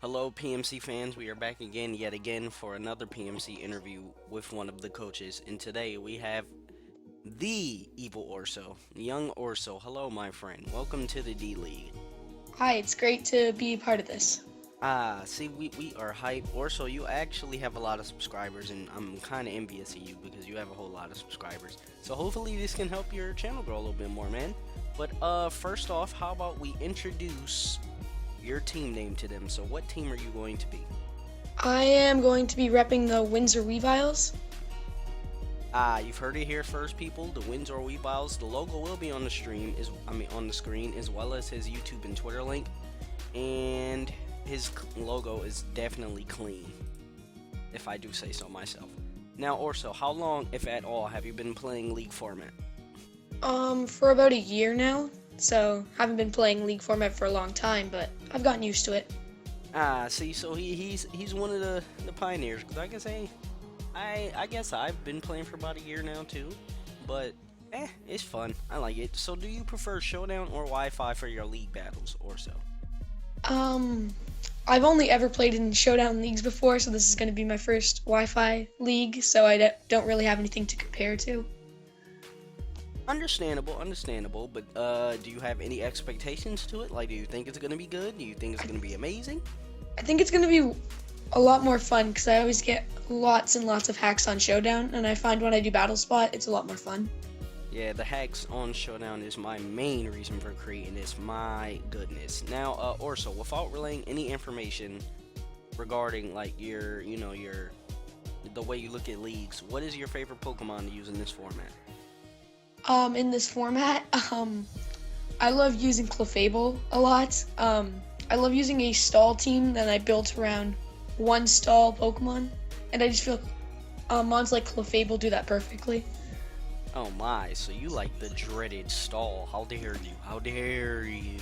Hello, PMC fans. We are back again, yet again, for another PMC interview with one of the coaches. And today we have the evil Orso, young Orso. Hello, my friend. Welcome to the D League. Hi, it's great to be part of this. See, we are hype. Orso, you actually have a lot of subscribers, and I'm kind of envious of you because you have a whole lot of subscribers. So hopefully this can help your channel grow a little bit more, man. But first off, how about we introduce your team name to them? So what team are you going to be? I am going to be repping the Windsor Weaviles. You've heard it here first, people. The Windsor Weaviles. The logo will be on the stream, on the screen, as well as his YouTube and Twitter link. And his logo is definitely clean, if I do say so myself. Now, Orso, how long, if at all, have you been playing League format? For about a year now. So haven't been playing League format for a long time, but I've gotten used to it. See, so he's one of the pioneers. Cause I can say, I guess I've been playing for about a year now too, but it's fun. I like it. So, do you prefer Showdown or Wi-Fi for your league battles, or so? I've only ever played in Showdown leagues before, so this is going to be my first Wi-Fi league, so I don't really have anything to compare to. Understandable, but do you have any expectations to it? Like, do you think it's gonna be good? Do you think it's gonna be amazing? I think it's going to be a lot more fun because I always get lots and lots of hacks on Showdown, and I find when I do Battle Spot, it's a lot more fun. Yeah, the hacks on Showdown is my main reason for creating this. My goodness. Now, Orso, without relaying any information regarding like your the way you look at leagues, what is your favorite Pokemon to use in this format? In this format, I love using Clefable a lot. I love using a stall team that I built around one stall Pokemon, and I just feel mons like Clefable do that perfectly. Oh my, so you like the dreaded stall. How dare you? How dare you?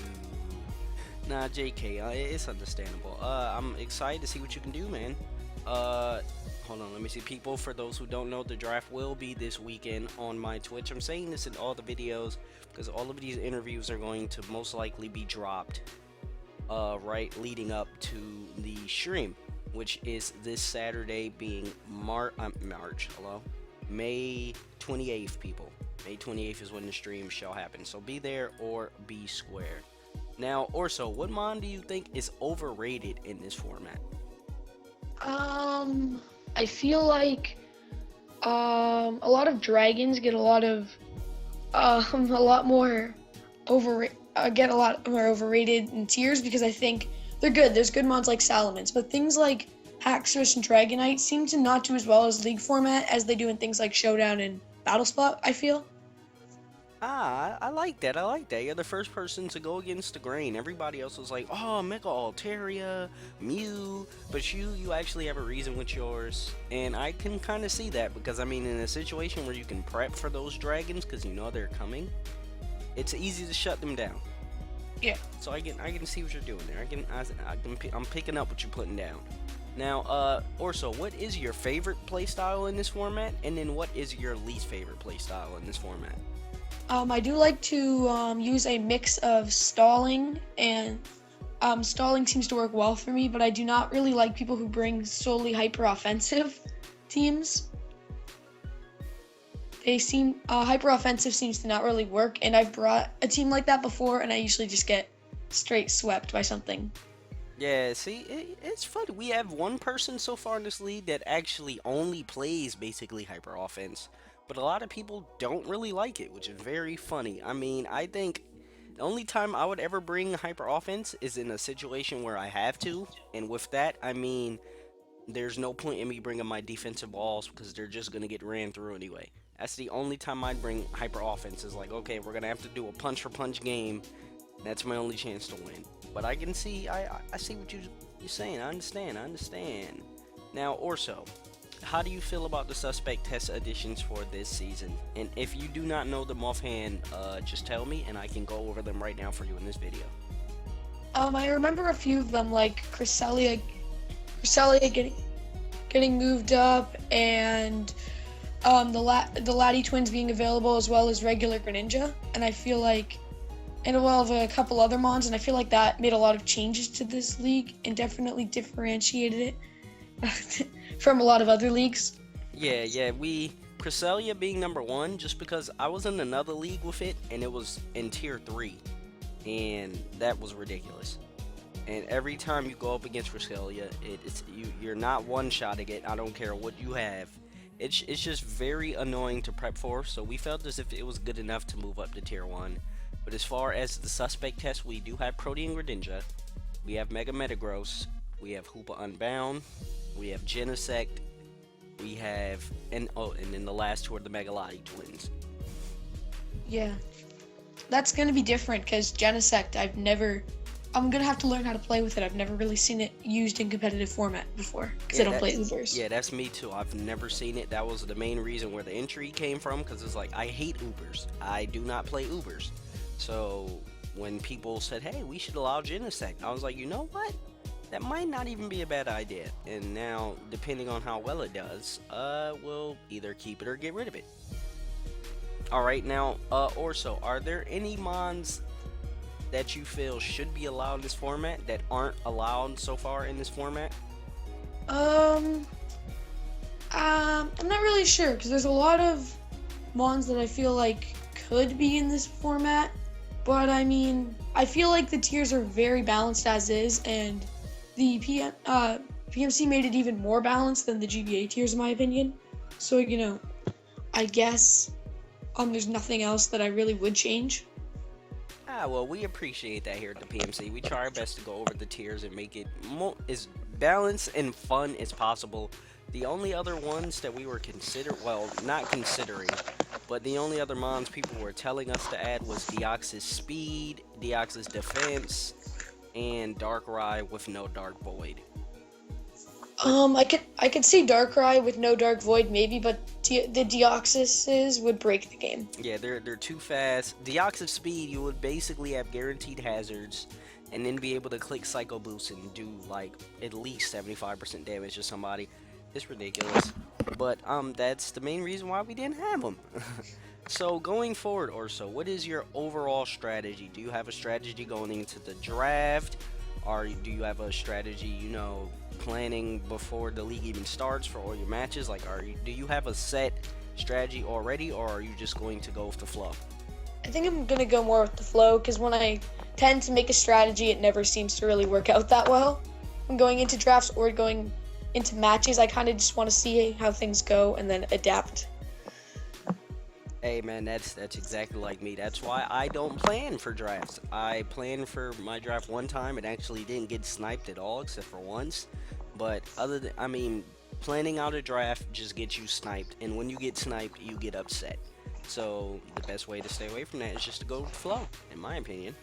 Nah, JK, it's understandable. I'm excited to see what you can do, man. Hold on, let me see. People, for those who don't know, the draft will be this weekend on my Twitch. I'm saying this in all the videos because all of these interviews are going to most likely be dropped right leading up to the stream, which is this Saturday, being May 28th, people. May 28th is when the stream shall happen, so be there or be square. Now, Orso, what mon do you think is overrated in this format? I feel like a lot of dragons get a lot more overrated in tiers because I think they're good. There's good mods like Salamence, but things like Haxorus and Dragonite seem to not do as well as League format as they do in things like Showdown and Battle Spot, I feel. I like that. I like that. You're the first person to go against the grain. Everybody else was like, oh, Mega Altaria, Mew. But you actually have a reason with yours. And I can kind of see that because, I mean, in a situation where you can prep for those dragons because you know they're coming, it's easy to shut them down. Yeah. So I can see what you're doing there. I'm picking up what you're putting down. Now, Orso, what is your favorite playstyle in this format? And then what is your least favorite playstyle in this format? I do like to use a mix of stalling, and stalling seems to work well for me, but I do not really like people who bring solely hyper-offensive teams. Hyper-offensive seems to not really work, and I've brought a team like that before, and I usually just get straight swept by something. Yeah, see, it's funny. We have one person so far in this league that actually only plays basically hyper offense, but a lot of people don't really like it, which is very funny. I mean, I think the only time I would ever bring hyper offense is in a situation where I have to, and with that, I mean, there's no point in me bringing my defensive balls because they're just gonna get ran through anyway. That's the only time I'd bring hyper offense, is like, okay, we're gonna have to do a punch for punch game. That's my only chance to win. But I can see, I see what you're saying. I understand. Now, Orso, how do you feel about the suspect test additions for this season? And if you do not know them offhand, just tell me and I can go over them right now for you in this video. I remember a few of them, like Cresselia getting moved up, and the Laddie twins being available, as well as regular Greninja. And I feel like and well of a couple other mons, and I feel like that made a lot of changes to this league and definitely differentiated it from a lot of other leagues. Yeah, Cresselia being number one, just because I was in another league with it, and it was in tier 3, and that was ridiculous. And every time you go up against Cresselia, you're not one-shotting it. I don't care what you have. It's just very annoying to prep for, so we felt as if it was good enough to move up to tier 1. But as far as the suspect test, we do have Protean Greninja, we have Mega Metagross, we have Hoopa Unbound, we have Genesect, we have, and then the last two are the Megalodi twins. Yeah, that's gonna be different because Genesect, I'm gonna have to learn how to play with it. I've never really seen it used in competitive format before because I don't play Ubers. Yeah, that's me too. I've never seen it. That was the main reason where the entry came from, because it's like, I hate Ubers. I do not play Ubers. So when people said, hey, we should allow Genesect, I was like, you know what? That might not even be a bad idea. And now, depending on how well it does, we'll either keep it or get rid of it. Alright, now, Orso, are there any mons that you feel should be allowed in this format that aren't allowed so far in this format? I'm not really sure because there's a lot of mons that I feel like could be in this format, but I mean, I feel like the tiers are very balanced as is, and the PMC made it even more balanced than the GBA tiers in my opinion. So, you know, I guess there's nothing else that I really would change. Well, we appreciate that here at the PMC. We try our best to go over the tiers and make it as balanced and fun as possible. The only other ones that we were not considering, but the only other mons people were telling us to add was Deoxys Speed, Deoxys Defense, and Darkrai with no Dark Void. I could see Darkrai with no Dark Void maybe, but the Deoxyses would break the game. Yeah, they're too fast. Deoxys Speed, you would basically have guaranteed hazards, and then be able to click Psycho Boost and do like at least 75% damage to somebody. It's ridiculous, but that's the main reason why we didn't have them. So going forward, Orso, what is your overall strategy? Do you have a strategy going into the draft? Or do you have a strategy, you know, planning before the league even starts for all your matches? Like, do you have a set strategy already, or are you just going to go with the flow? I think I'm gonna go more with the flow because when I tend to make a strategy, it never seems to really work out that well. When going into drafts or going into matches, I kind of just want to see how things go and then adapt. Hey man, that's exactly like me. That's why I don't plan for drafts. I planned for my draft one time. It actually didn't get sniped at all, except for once. But planning out a draft just gets you sniped, and when you get sniped, you get upset. So the best way to stay away from that is just to go with the flow, in my opinion.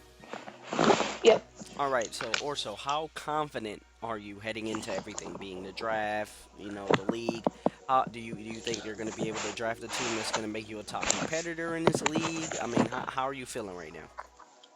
Yep. All right. So Orso, how confident are you heading into everything, being the draft, you know, the league? Do you think you're going to be able to draft a team that's going to make you a top competitor in this league? I mean, how are you feeling right now?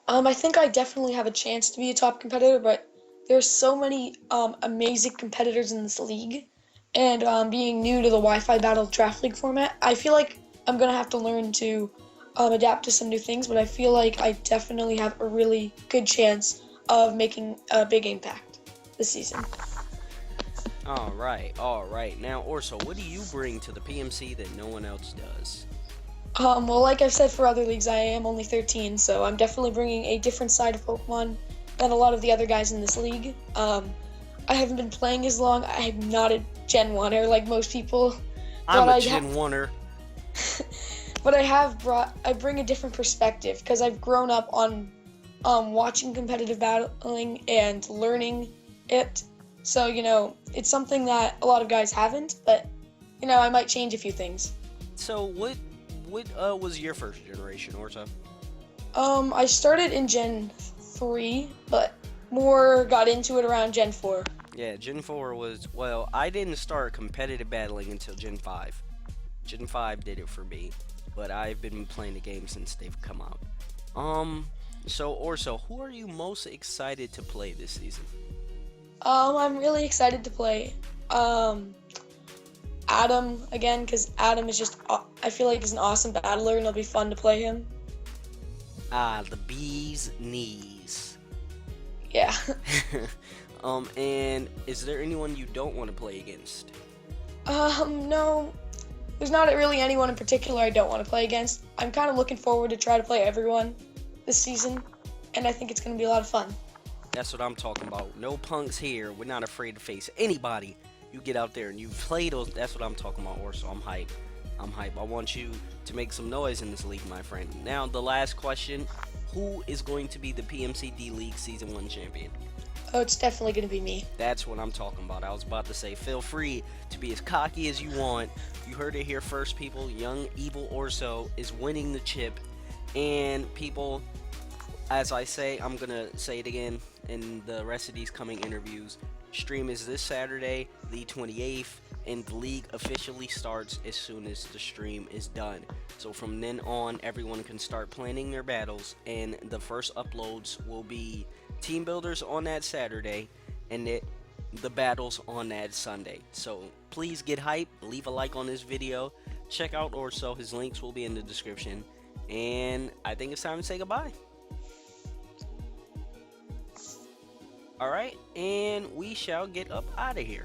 I think I definitely have a chance to be a top competitor, but there's so many amazing competitors in this league, and being new to the Wi-Fi Battle Draft League format, I feel like I'm gonna have to learn to adapt to some new things. But I feel like I definitely have a really good chance of making a big impact this season. All right. Now, Orso, what do you bring to the PMC that no one else does? Well, like I've said for other leagues, I am only 13, so I'm definitely bringing a different side of Pokemon than a lot of the other guys in this league. I haven't been playing as long. I am not a Gen 1er like most people. I'm a Gen 1er. But I bring a different perspective because I've grown up on watching competitive battling and learning it. So, you know, it's something that a lot of guys haven't, but, you know, I might change a few things. So what was your first generation, Orso? I started in Gen 3, but more got into it around Gen 4. Yeah, Gen 4 was, well, I didn't start competitive battling until Gen 5. Gen 5 did it for me, but I've been playing the game since they've come out. So Orso, who are you most excited to play this season? I'm really excited to play Adam again because Adam is just, I feel like he's an awesome battler and it'll be fun to play him. Ah, the bee's knees. Yeah. And is there anyone you don't want to play against? No. There's not really anyone in particular I don't want to play against. I'm kind of looking forward to try to play everyone this season, and I think it's going to be a lot of fun. That's what I'm talking about. No punks here. We're not afraid to face anybody. You get out there and you play those. That's what I'm talking about, Orso. I'm hype. I'm hype. I want you to make some noise in this league, my friend. Now, the last question. Who is going to be the PMCD League Season 1 champion? Oh, it's definitely going to be me. That's what I'm talking about. I was about to say, feel free to be as cocky as you want. You heard it here first, people. Young Evil Orso is winning the chip. And people, as I say, I'm going to say it again in the rest of these coming interviews. Stream is this Saturday, the 28th, and the league officially starts as soon as the stream is done. So from then on, everyone can start planning their battles, and the first uploads will be team builders on that Saturday, and the battles on that Sunday. So please get hype, leave a like on this video, check out Orso, his links will be in the description, and I think it's time to say goodbye. Alright, and we shall get up out of here.